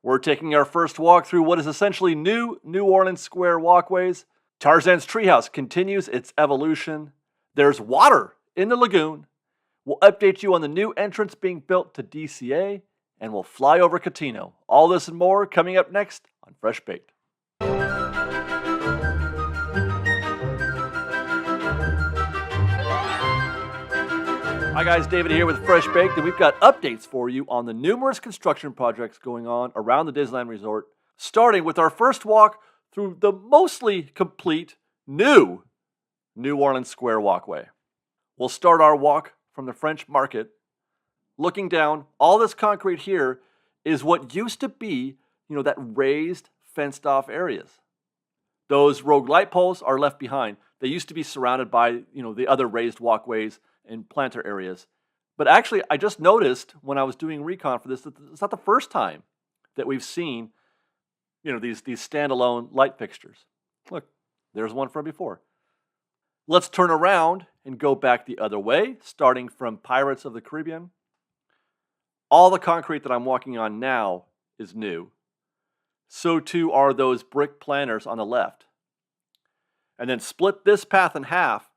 We're taking our first walk through what is essentially new New Orleans Square walkways. Tarzan's Treehouse continues its evolution. There's water in the lagoon. We'll update you on the new entrance being built to DCA, and we'll fly over Cotino. All this and more coming up next on Fresh Baked. Hi guys, David here with Fresh Baked, and we've got updates for you on the numerous construction projects going on around the Disneyland Resort, starting with our first walk through the mostly complete new Orleans Square walkway. We'll start our walk from the French Market. Looking down, all this concrete here is what used to be, that raised, fenced-off areas. Those rogue light poles are left behind. They used to be surrounded by, the other raised walkways and planter areas. But actually, I just noticed when I was doing recon for this that it's not the first time that we've seen, these standalone light fixtures. Look, there's one from before. Let's turn around and go back the other way, starting from Pirates of the Caribbean. All the concrete that I'm walking on now is new. So too are those brick planters on the left. And then split this path in half.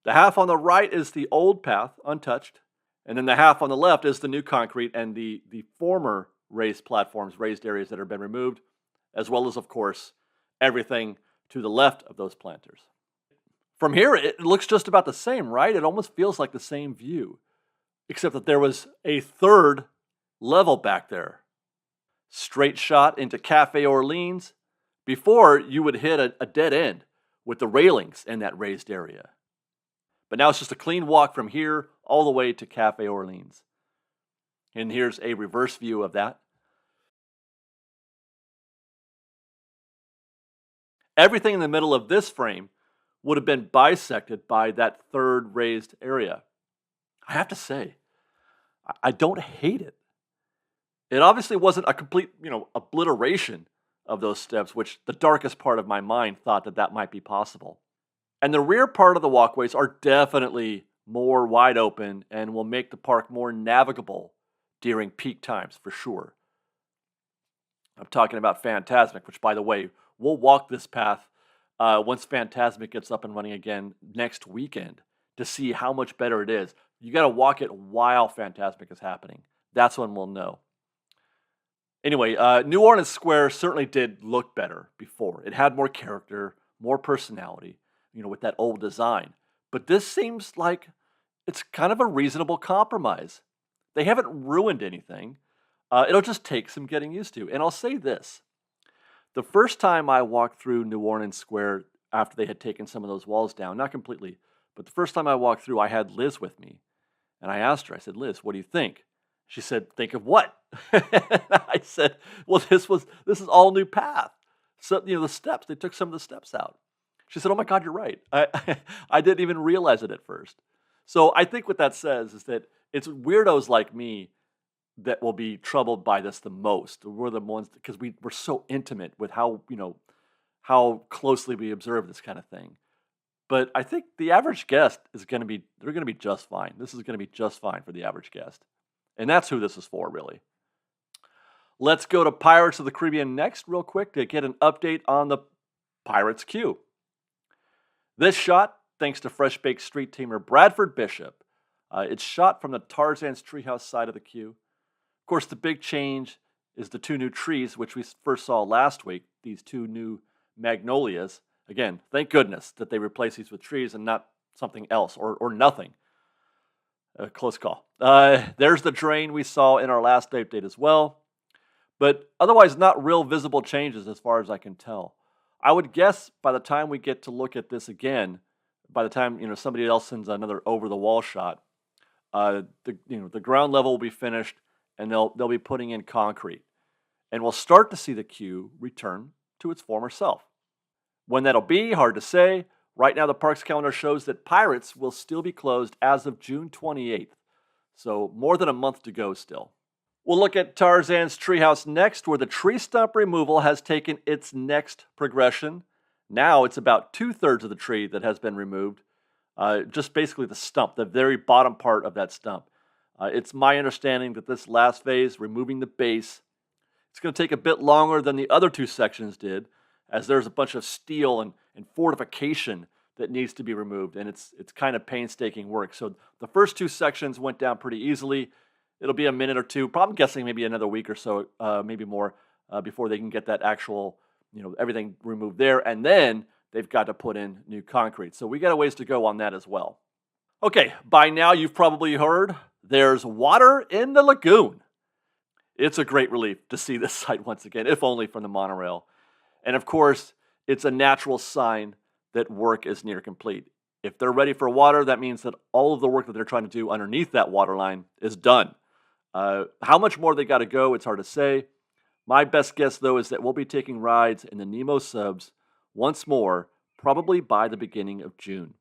The half on the right is the old path, untouched. And then the half on the left is the new concrete and the former raised platforms, raised areas that have been removed, as well as, of course, everything to the left of those planters. From here, it looks just about the same, right? It almost feels like the same view, except that there was a third level back there. Straight shot into Cafe Orleans before you would hit a dead end with the railings in that raised area. But now it's just a clean walk from here all the way to Cafe Orleans. And here's a reverse view of that. Everything in the middle of this frame would have been bisected by that third raised area. I have to say, I don't hate it. It obviously wasn't a complete, obliteration of those steps, which the darkest part of my mind thought that might be possible. And the rear part of the walkways are definitely more wide open and will make the park more navigable during peak times, for sure. I'm talking about Fantasmic, which, by the way, we'll walk this path once Fantasmic gets up and running again next weekend to see how much better it is. You got to walk it while Fantasmic is happening. That's when we'll know. Anyway, New Orleans Square certainly did look better before. It had more character, more personality, with that old design. But this seems like it's kind of a reasonable compromise. They haven't ruined anything. It'll just take some getting used to. And I'll say this. The first time I walked through New Orleans Square after they had taken some of those walls down, not completely, but the first time I walked through, I had Liz with me. And I asked her, I said, Liz, what do you think? She said, think of what? I said, well, this is all new path. So, the steps, they took some of the steps out. She said, oh my God, you're right. I didn't even realize it at first. So I think what that says is that it's weirdos like me that will be troubled by this the most. We're the ones, because we're so intimate with how closely we observe this kind of thing. But I think the average guest they're going to be just fine. This is going to be just fine for the average guest. And that's who this is for, really. Let's go to Pirates of the Caribbean next real quick to get an update on the Pirates queue. This shot, thanks to Fresh Baked Street Teamer Bradford Bishop. It's shot from the Tarzan's Treehouse side of the queue. Of course, the big change is the two new trees, which we first saw last week, these two new magnolias. Again, thank goodness that they replaced these with trees and not something else or nothing. Close call. There's the drain we saw in our last update as well. But otherwise, not real visible changes as far as I can tell. I would guess by the time we get to look at this again, by the time somebody else sends another over-the-wall shot, the ground level will be finished, and they'll be putting in concrete, and we'll start to see the queue return to its former self. When that'll be, hard to say. Right now, the park's calendar shows that Pirates will still be closed as of June 28th, so more than a month to go still. We'll look at Tarzan's Treehouse next, where the tree stump removal has taken its next progression. Now it's about 2/3 of the tree that has been removed, just basically the stump, the very bottom part of that stump. It's my understanding that this last phase, removing the base, It's going to take a bit longer than the other two sections did, as there's a bunch of steel and fortification that needs to be removed, and it's kind of painstaking work. So the first two sections went down pretty easily. It'll be a minute or two, probably guessing maybe another week or so, maybe more, before they can get that actual, everything removed there, and then they've got to put in new concrete. So we got a ways to go on that as well. Okay, by now you've probably heard there's water in the lagoon. It's a great relief to see this site once again, if only from the monorail. And of course, it's a natural sign that work is near complete. If they're ready for water, that means that all of the work that they're trying to do underneath that water line is done. How much more they got to go, it's hard to say. My best guess, though, is that we'll be taking rides in the Nemo subs once more, probably by the beginning of June.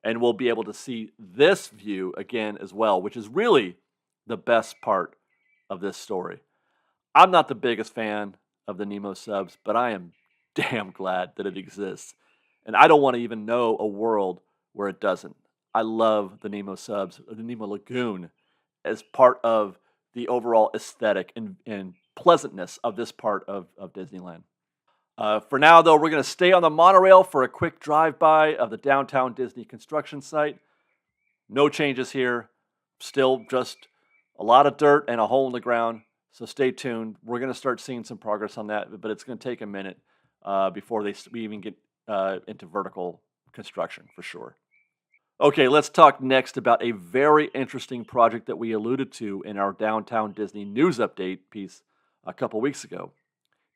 And we'll be able to see this view again as well, which is really the best part of this story. I'm not the biggest fan of the Nemo subs, but I am damn glad that it exists. And I don't want to even know a world where it doesn't. I love the Nemo subs, or the Nemo Lagoon, as part of the overall aesthetic and pleasantness of this part of Disneyland. For now, though, we're going to stay on the monorail for a quick drive-by of the downtown Disney construction site. No changes here. Still just a lot of dirt and a hole in the ground. So stay tuned. We're going to start seeing some progress on that, but it's going to take a minute before we even get into vertical construction for sure. Okay, let's talk next about a very interesting project that we alluded to in our Downtown Disney news update piece a couple weeks ago.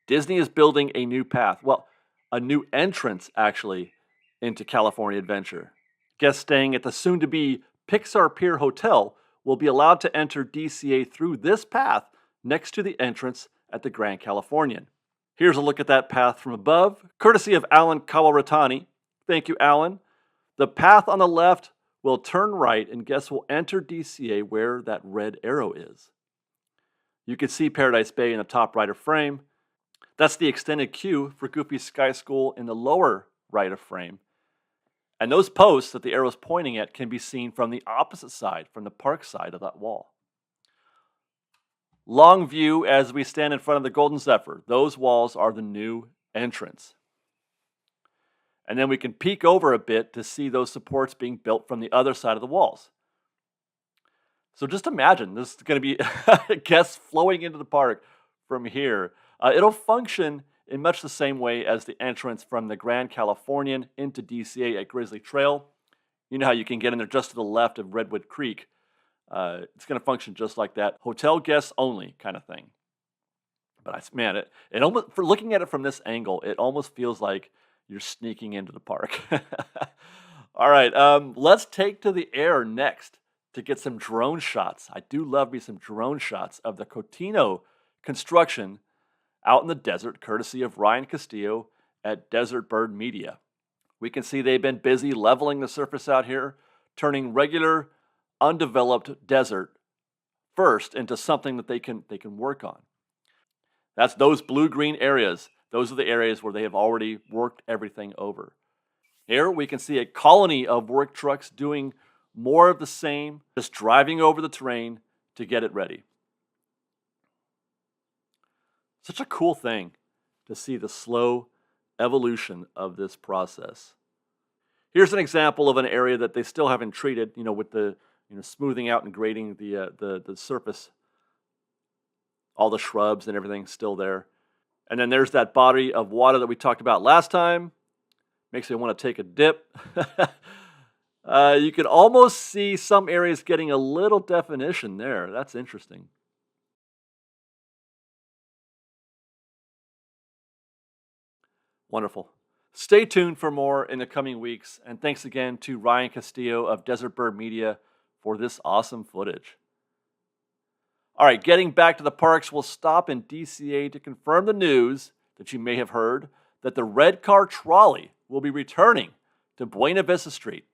Disney is building a new path, well, a new entrance actually, into California Adventure. Guests staying at the soon-to-be Pixar Pier Hotel will be allowed to enter DCA through this path next to the entrance at the Grand Californian. Here's a look at that path from above, courtesy of Alan Kawaratani. Thank you, Alan. The path on the left will turn right and guests will enter DCA where that red arrow is. You can see Paradise Bay in the top right of frame. That's the extended queue for Goofy's Sky School in the lower right of frame. And those posts that the arrow is pointing at can be seen from the opposite side, from the park side of that wall. Long view as we stand in front of the Golden Zephyr. Those walls are the new entrance. And then we can peek over a bit to see those supports being built from the other side of the walls. So just imagine, this is going to be guests flowing into the park from here. It'll function in much the same way as the entrance from the Grand Californian into DCA at Grizzly Trail. You know how you can get in there just to the left of Redwood Creek. It's going to function just like that. Hotel guests only kind of thing. But man, it almost, for looking at it from this angle, it almost feels like you're sneaking into the park. All right, let's take to the air next to get some drone shots. I do love me some drone shots of the Cotino construction out in the desert, courtesy of Ryan Castillo at Desert Bird Media. We can see they've been busy leveling the surface out here, turning regular, undeveloped desert first into something that they can work on. That's those blue-green areas. Those are the areas where they have already worked everything over. Here we can see a colony of work trucks doing more of the same, just driving over the terrain to get it ready. Such a cool thing to see the slow evolution of this process. Here's an example of an area that they still haven't treated, with the smoothing out and grading the surface. All the shrubs and everything still there. And then there's that body of water that we talked about last time. Makes me want to take a dip. You can almost see some areas getting a little definition there. That's interesting. Wonderful. Stay tuned for more in the coming weeks. And thanks again to Ryan Castillo of Desert Bird Media for this awesome footage. All right, getting back to the parks, we'll stop in DCA to confirm the news that you may have heard that the red car trolley will be returning to Buena Vista Street.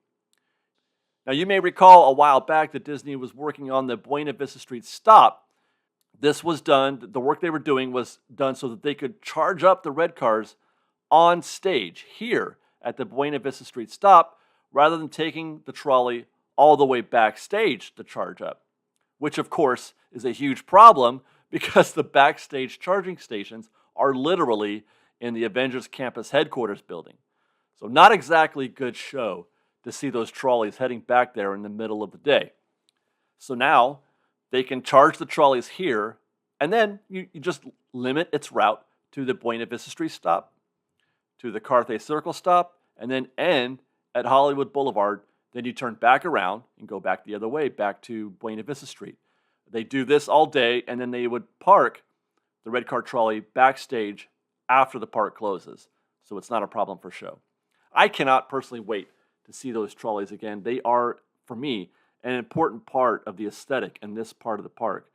Now, you may recall a while back that Disney was working on the Buena Vista Street stop. This was done, the work they were doing was done so that they could charge up the red cars on stage here at the Buena Vista Street stop rather than taking the trolley all the way backstage to charge up, which of course is a huge problem because the backstage charging stations are literally in the Avengers Campus headquarters building. So not exactly good show to see those trolleys heading back there in the middle of the day. So now they can charge the trolleys here, and then you just limit its route to the Buena Vista Street stop, to the Carthay Circle stop, and then end at Hollywood Boulevard. Then you turn back around and go back the other way, back to Buena Vista Street. They do this all day, and then they would park the red car trolley backstage after the park closes. So it's not a problem for show. I cannot personally wait to see those trolleys again. They are, for me, an important part of the aesthetic in this part of the park.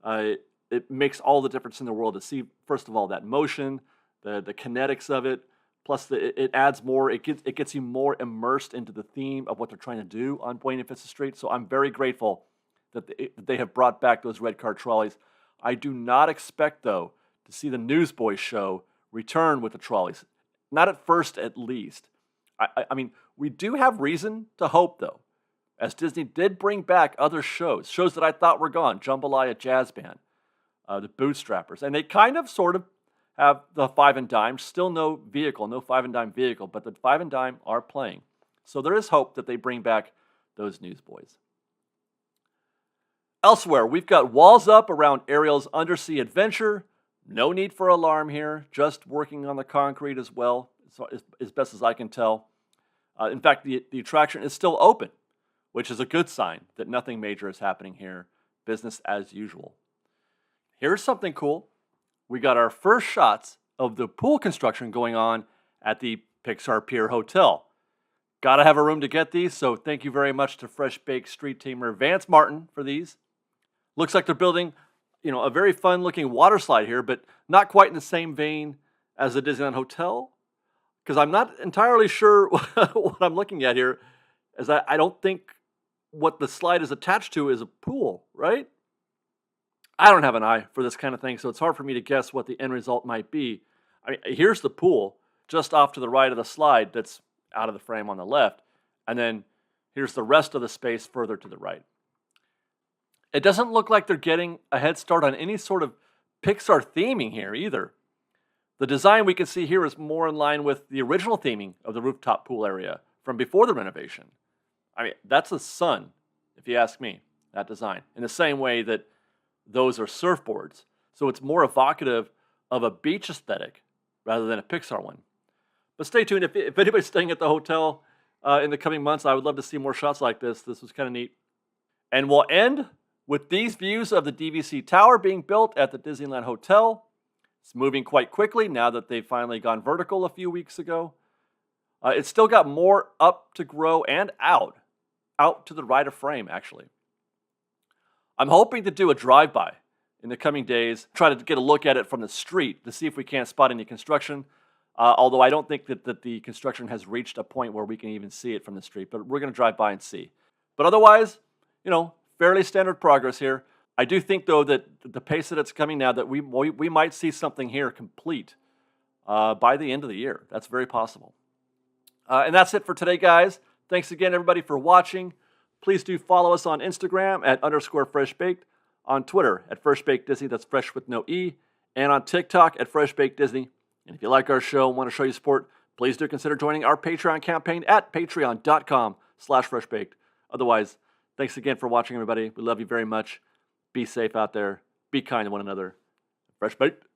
It makes all the difference in the world to see, first of all, that motion, the kinetics of it, plus it adds more, it gets you more immersed into the theme of what they're trying to do on Buena Vista Street. So I'm very grateful that they have brought back those red car trolleys. I do not expect, though, to see the Newsboys show return with the trolleys. Not at first, at least. I mean, we do have reason to hope, though, as Disney did bring back other shows that I thought were gone. Jambalaya Jazz Band, the Bootstrappers, and they kind of, sort of, have the Five and Dime. Still no Five and Dime vehicle, but the Five and Dime are playing. So there is hope that they bring back those Newsboys. Elsewhere, we've got walls up around Ariels' Undersea Adventure. No need for alarm here, just working on the concrete as well, as best as I can tell. In fact, the attraction is still open, which is a good sign that nothing major is happening here. Business as usual. Here's something cool. We got our first shots of the pool construction going on at the Pixar Pier Hotel. Gotta have a room to get these, so thank you very much to Fresh Baked Street Teamer Vance Martin for these. Looks like they're building, a very fun-looking water slide here, but not quite in the same vein as the Disneyland Hotel, because I'm not entirely sure what I'm looking at here, as I don't think what the slide is attached to is a pool, right? I don't have an eye for this kind of thing, so it's hard for me to guess what the end result might be. I mean, here's the pool just off to the right of the slide that's out of the frame on the left, and then here's the rest of the space further to the right. It doesn't look like they're getting a head start on any sort of Pixar theming here either. The design we can see here is more in line with the original theming of the rooftop pool area from before the renovation. I mean, that's the sun, if you ask me, that design, in the same way that those are surfboards. So it's more evocative of a beach aesthetic rather than a Pixar one. But stay tuned. If anybody's staying at the hotel in the coming months, I would love to see more shots like this. This was kind of neat. And we'll end with these views of the DVC Tower being built at the Disneyland Hotel. It's moving quite quickly now that they've finally gone vertical a few weeks ago. It's still got more up to grow and out to the right of frame, actually. I'm hoping to do a drive-by in the coming days, try to get a look at it from the street to see if we can't spot any construction, although I don't think that the construction has reached a point where we can even see it from the street, but we're going to drive by and see. But otherwise, fairly standard progress here. I do think, though, that the pace that it's coming now, that we might see something here complete by the end of the year. That's very possible. And that's it for today, guys. Thanks again, everybody, for watching. Please do follow us on Instagram at _FreshBaked, on Twitter at FreshBakedDisney, that's fresh with no E, and on TikTok at FreshBakedDisney. And if you like our show and want to show your support, please do consider joining our Patreon campaign at patreon.com/freshbaked. Otherwise, thanks again for watching, everybody. We love you very much. Be safe out there. Be kind to one another. Fresh Baked.